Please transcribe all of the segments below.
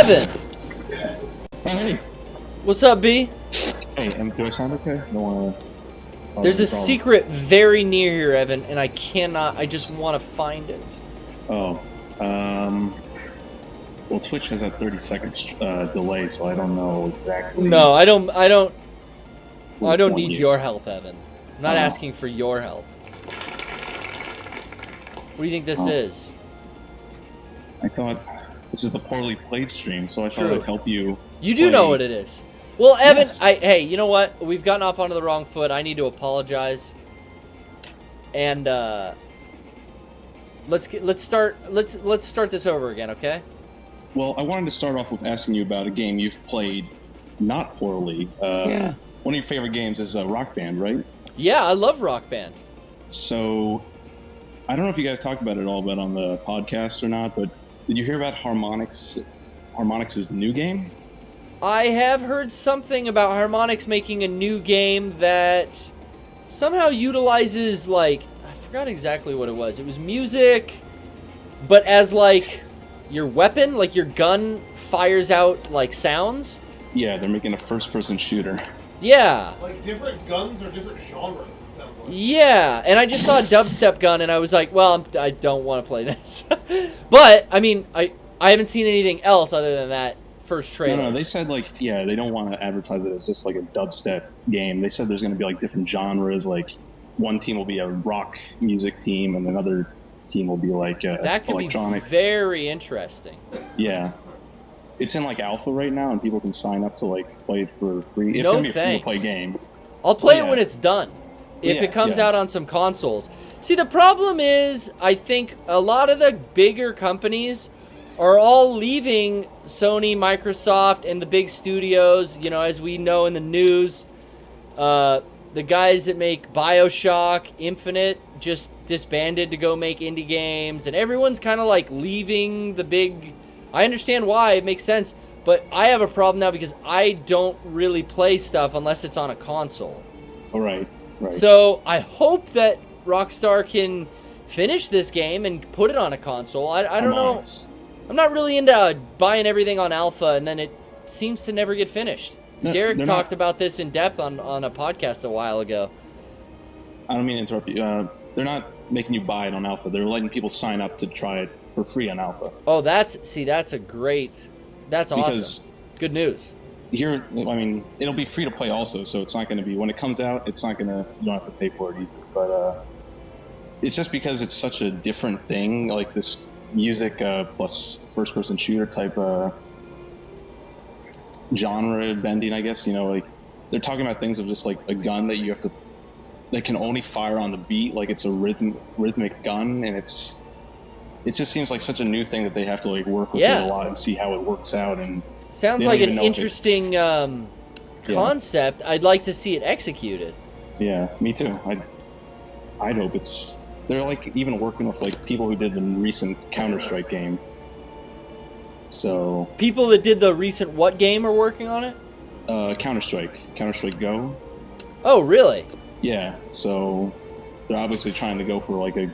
Evan! Hey. What's up, B? Hey, do I sound okay? No. There's a secret very near here, Evan, and I just want to find it. Oh. Well, Twitch has a 30 seconds delay, so I don't know exactly. No, I don't need your help, Evan. I'm not asking for your help. What do you think this is? I thought this is the poorly played stream, so I thought I'd help you. You do know what it is. Well, Evan, Yes. hey, you know what? We've gotten off onto the wrong foot. I need to apologize. And let's start this over again, okay? Well, I wanted to start off with asking you about a game you've played not poorly. Yeah. One of your favorite games is Rock Band, right? Yeah, I love Rock Band. So, I don't know if you guys talked about it all bit on the podcast or not, but did you hear about Harmonix's new game? I have heard something about Harmonix making a new game that somehow utilizes, like, I forgot exactly what it was. It was music, but as, like, your weapon, like your gun fires out, like, sounds. Yeah, they're making a first-person shooter. Yeah. Like different guns or different genres, it sounds like. Yeah, and I just saw a dubstep gun, and I was like, well, I don't want to play this. But, I mean, I haven't seen anything else other than that first trailer. No, they said, like, yeah, they don't want to advertise it as just, like, a dubstep game. They said there's going to be, like, different genres. Like, one team will be a rock music team, and another team will be, like, that could electronic. Be very interesting. Yeah. It's in, like, alpha right now, and people can sign up to, like, play it for free. It's No going to be a thanks. free-to-play game. I'll play it when it's done. If it comes out on some consoles. See, the problem is, I think a lot of the bigger companies are all leaving Sony, Microsoft, and the big studios. You know, as we know in the news, the guys that make BioShock Infinite just disbanded to go make indie games, and everyone's kind of like leaving the big... I understand why, it makes sense, but I have a problem now because I don't really play stuff unless it's on a console. All right. Right. So I hope that Rockstar can finish this game and put it on a console. I don't know. I'm not really into buying everything on alpha, and then it seems to never get finished. No, Derek talked about this in depth on a podcast a while ago. I don't mean to interrupt you. They're not making you buy it on alpha. They're letting people sign up to try it for free on alpha. Oh, that's awesome. Good news. Here, I mean, it'll be free to play also, so it's not going to be, when it comes out, it's not going to, you don't have to pay for it either. But it's just because it's such a different thing, like this music plus first-person shooter type genre bending, I guess. You know, like they're talking about things of just like a gun that you have to, that can only fire on the beat, like it's a rhythmic gun, and it just seems like such a new thing that they have to like work with it a lot and see how it works out. And sounds like an interesting concept. I'd like to see it executed. Yeah, me too. I'd hope it's... They're like even working with like people who did the recent Counter-Strike game. So... People that did the recent what game are working on it? Counter-Strike Go. Oh, really? Yeah, so they're obviously trying to go for like a...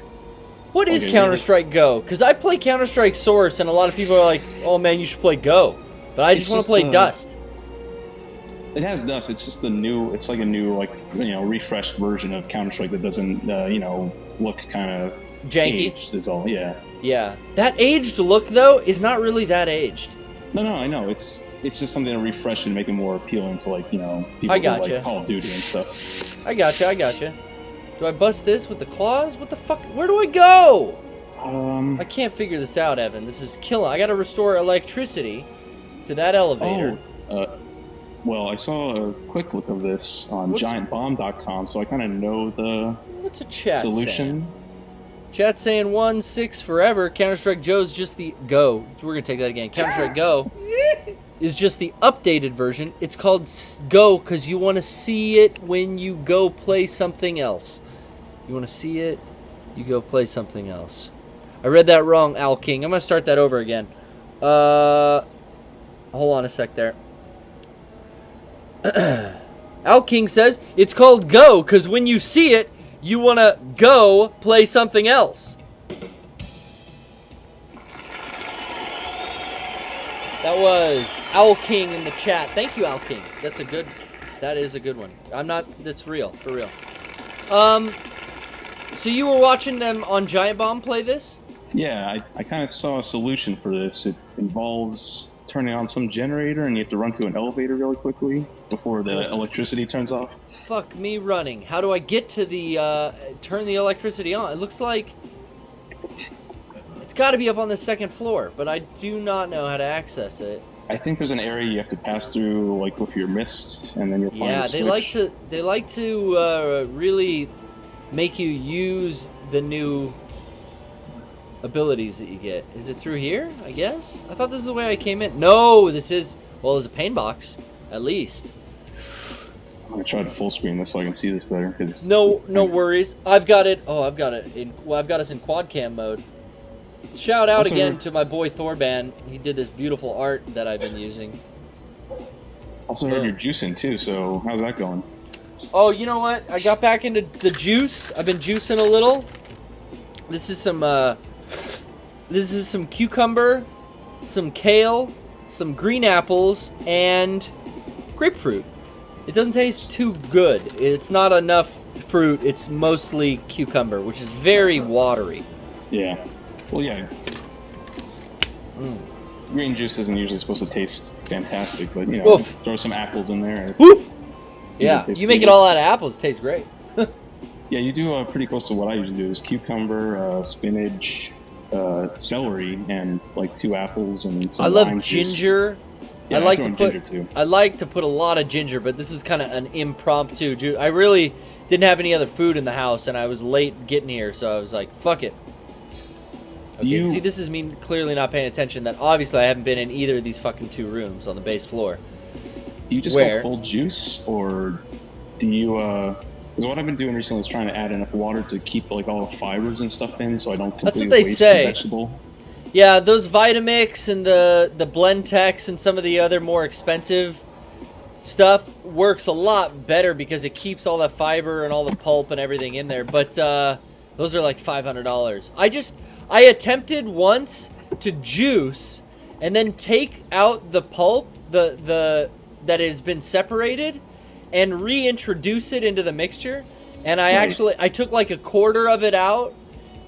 What is Counter-Strike Go? Because I play Counter-Strike Source, and a lot of people are like, oh man, you should play Go. But I just want to play Dust. It has Dust. It's just it's like a new, like, you know, refreshed version of Counter-Strike that doesn't, you know, look kind of janky. Aged is all, yeah. Yeah. That aged look, though, is not really that aged. No, I know. It's just something to refresh and make it more appealing to, like, you know, people who like Call of Duty and stuff. I gotcha. Do I bust this with the claws? What the fuck? Where do I go? I can't figure this out, Evan. This is killing. I gotta restore electricity to that elevator. Well, I saw a quick look of this on giantbomb.com, so I kind of know the What's a chat solution. Saying? Chat saying 1.6 forever. Counter-Strike Joe's just the Go. We're gonna take that again. Counter-Strike Go is just the updated version. It's called Go because you want to see it when you go play something else. You want to see it, you go play something else. I read that wrong, Al King. I'm gonna start that over again. Hold on a sec there. Al King says it's called Go because when you see it, you want to go play something else. That was Owl King in the chat. Thank you, Owl King. That is a good one. That's real, for real. So you were watching them on Giant Bomb play this? Yeah, I kind of saw a solution for this. It involves turning on some generator, and you have to run to an elevator really quickly before the electricity turns off. Fuck me running. How do I get to the, turn the electricity on? It looks like it's got to be up on the second floor, but I do not know how to access it. I think there's an area you have to pass through, like with your mist, and then you'll find the switch. Yeah, they like to really make you use the new abilities that you get. Is it through here, I guess? I thought this is the way I came in. No, this is, well, there's a pain box, at least. I'm gonna try to full screen this so I can see this better. No worries. I've got it us in quad cam mode. Shout out again to my boy Thorban. He did this beautiful art that I've been using. Also heard you're juicing too, so how's that going? Oh, you know what? I got back into the juice. I've been juicing a little. This is some cucumber, some kale, some green apples, and grapefruit. It doesn't taste too good. It's not enough fruit. It's mostly cucumber, which is very watery. Yeah. Well, yeah. Green juice isn't usually supposed to taste fantastic, but you know, throw some apples in there. Woof! Yeah, you make it all out of apples. It tastes great. Yeah, you do pretty close to what I usually do. Is cucumber, spinach, celery, and like 2 apples and some lime love juice. ginger. Yeah, I like to put a lot of ginger, but this is kind of an impromptu juice. I really didn't have any other food in the house, and I was late getting here, so I was like, fuck it. Okay, see, this is me clearly not paying attention that obviously I haven't been in either of these fucking 2 rooms on the base floor. Do you just go full juice, or do you, because what I've been doing recently is trying to add enough water to keep like all the fibers and stuff in so I don't completely waste the vegetable. Yeah, those Vitamix and the Blendtex and some of the other more expensive stuff works a lot better because it keeps all that fiber and all the pulp and everything in there. But those are like $500. I attempted once to juice and then take out the pulp, the that has been separated, and reintroduce it into the mixture. And I took like a quarter of it out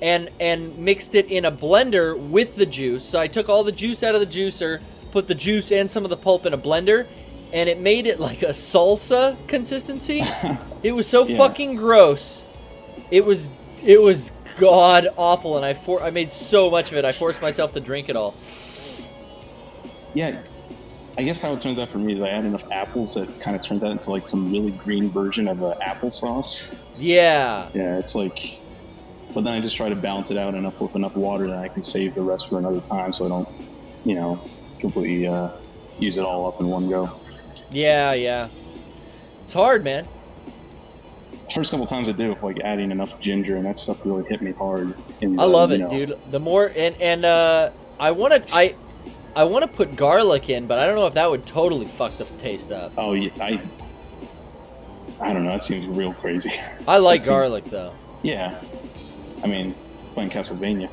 and mixed it in a blender with the juice. So I took all the juice out of the juicer, put the juice and some of the pulp in a blender, and it made it like a salsa consistency. It was so fucking gross. It was god awful, and I made so much of it. I forced myself to drink it all. Yeah, I guess how it turns out for me is I add enough apples that kind of turns out into like some really green version of applesauce. Yeah. Yeah, it's like, but then I just try to balance it out with enough water that I can save the rest for another time, so I don't, completely use it all up in one go. Yeah. It's hard, man. First couple times I did with like adding enough ginger, and that stuff really hit me hard. I love it, dude. The more and I want to put garlic in, but I don't know if that would totally fuck the taste up. Oh yeah, I don't know. That seems real crazy. I like garlic though. Yeah, I mean, playing Castlevania.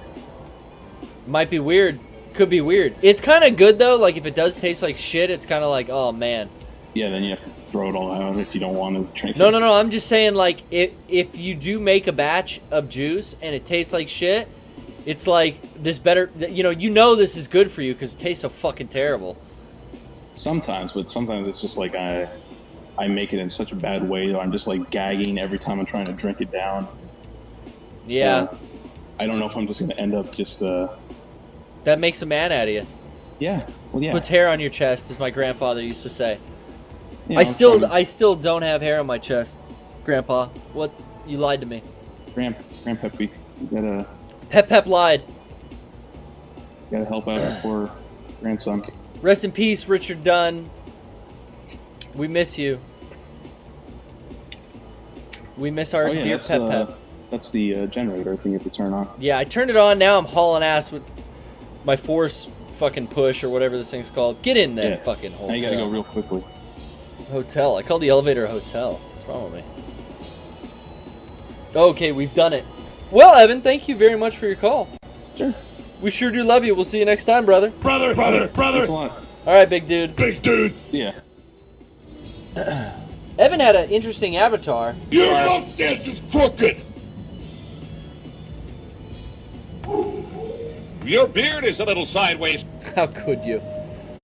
Might be weird. Could be weird. It's kind of good though. Like if it does taste like shit, it's kind of like, oh man. Yeah, then you have to throw it all out if you don't want to drink it. No. I'm just saying, like, if you do make a batch of juice and it tastes like shit, it's like this better. You know this is good for you because it tastes so fucking terrible. Sometimes, but sometimes it's just like I make it in such a bad way that I'm just like gagging every time I'm trying to drink it down. Yeah. I don't know if I'm just gonna end up just. That makes a man out of you. Yeah. Well, yeah. Puts hair on your chest, as my grandfather used to say. Yeah, I still don't have hair on my chest, Grandpa. What? You lied to me. Grandpeppy, you gotta. Pep lied. Gotta help out our poor grandson. Rest in peace, Richard Dunn. We miss you. We miss our dear Pep. That's the generator. I think you have to turn on. Yeah, I turned it on. Now I'm hauling ass with my force fucking push or whatever this thing's called. Get in there, fucking hotel. Now you gotta go real quickly. Hotel. I called the elevator a hotel. What's wrong with me? Okay, we've done it. Well, Evan, thank you very much for your call. Sure. We sure do love you. We'll see you next time, brother. Brother. Thanks a lot. All right, big dude. Big dude. Yeah. Evan had an interesting avatar. Your mustache is crooked. Your beard is a little sideways. How could you?